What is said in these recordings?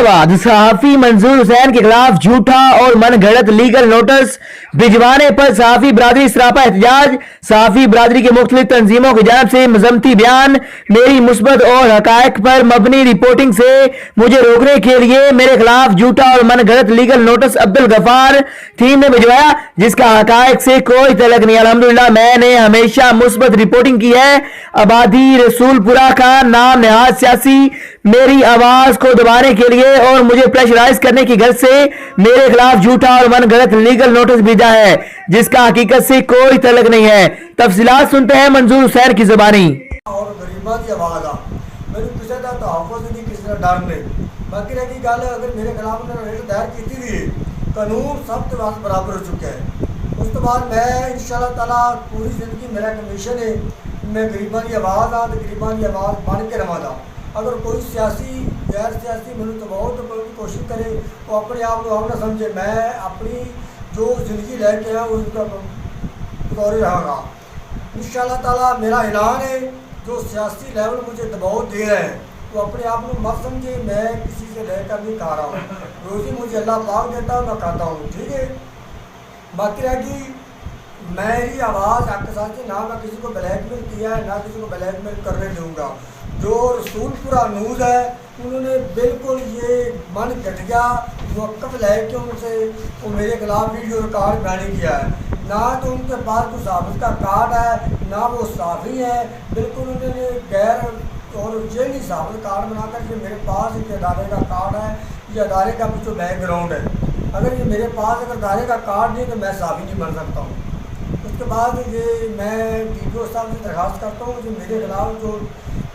बाद सहाफी मंजूर हुसैन के खिलाफ झूठा और मनगढ़ंत लीगल नोटिस भिजवाने पर सहाफी बरादरी सरापा एहतजाज। सहाफी बरादरी के मुख्तलिफ तंजीमों की जानब से मजम्मती बयान, मेरी मुस्बत और हकायक पर मबनी रिपोर्टिंग से मुझे रोकने के लिए मेरे खिलाफ झूठा और मनगढ़ंत legal notice Abdul Ghaffar theme ने भिजवाया, जिसका हकायक से कोई तलक नहीं। अल्हम्दुलिल्लाह मैंने हमेशा मुस्बत रिपोर्टिंग की है। आबादी रसूलपुरा का नाम नहाज सियासी मेरी आवाज को दबाने के लिए और मुझे प्रेशराइज करने की गर्ज से मेरे खिलाफ झूठा और मनगढ़ंत लीगल नोटिस भेजा है, जिसका हकीकत से कोई तलक नहीं है। तफसीलात सुनते हैं मंजूर हुसैन की ज़बानी। और गरीबा की आवाज़ आ मैंने किसी का तहफ़्फ़ुज़ नहीं, किसी का डर नहीं। बाकी रही गल अगर मेरे खिलाफ उन्होंने रेट दायर की थी, कानून सब के वास्ते बराबर हो चुका है। उस तो बाद मैं इंशाअल्लाह ताला पूरी ज़िंदगी मेरा कमीशन है, मैं गरीबा की आवाज़ आ तो गरीबा की आवाज़ बन के रहा। अगर कोई सियासी गैर सियासी मैंने तो बहुत कोशिश करे वो अपने आप को हम ना समझे, मैं अपनी जो ज़िंदगी लेके आया उसका दौरे रहा। इंशाअल्लाह ताला मेरा ऐलान है, जो सियासी लेवल मुझे दबाव दे रहे हैं तो अपने आप को मत समझे, मैं किसी से लेकर नहीं खा रहा हूँ। रोज़ी मुझे अल्लाह पाक देता है, मैं खाता हूँ, ठीक है। बाकी रही मेरी आवाज़ आपके साथ ना मैं किसी को ब्लैकमेल किया है ना किसी को ब्लैकमेल करने दूंगा। जो रसूलपुरा न्यूज़ है उन्होंने बिल्कुल ये मन घटिया मौक़िफ़ लेके उनसे वो मेरे खिलाफ वीडियो रिकॉर्ड जारी किया है। ना तो उनके पास कोई साबित का कार्ड है ना वो साफ़ी है, बिल्कुल उन्होंने गैर और जेली साबित कार्ड बनाकर कि मेरे पास एक अदारे का कार्ड है, ये अदारे का भी जो बैकग्राउंड है। अगर ये मेरे पास अगर अदारे का कार्ड नहीं तो मैं साफ़ी नहीं बन सकता हूँ। उसके बाद ये मैं DPO साहब से दरख्वास्त करता हूँ जो मेरे खिलाफ जो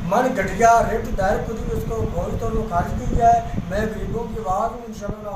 मन घटिया रेट दायर खुद उसको फौरी तौर पर खारिज की जाए। मैं गरीबों की आवाज़ हूँ, इंशाअल्लाह।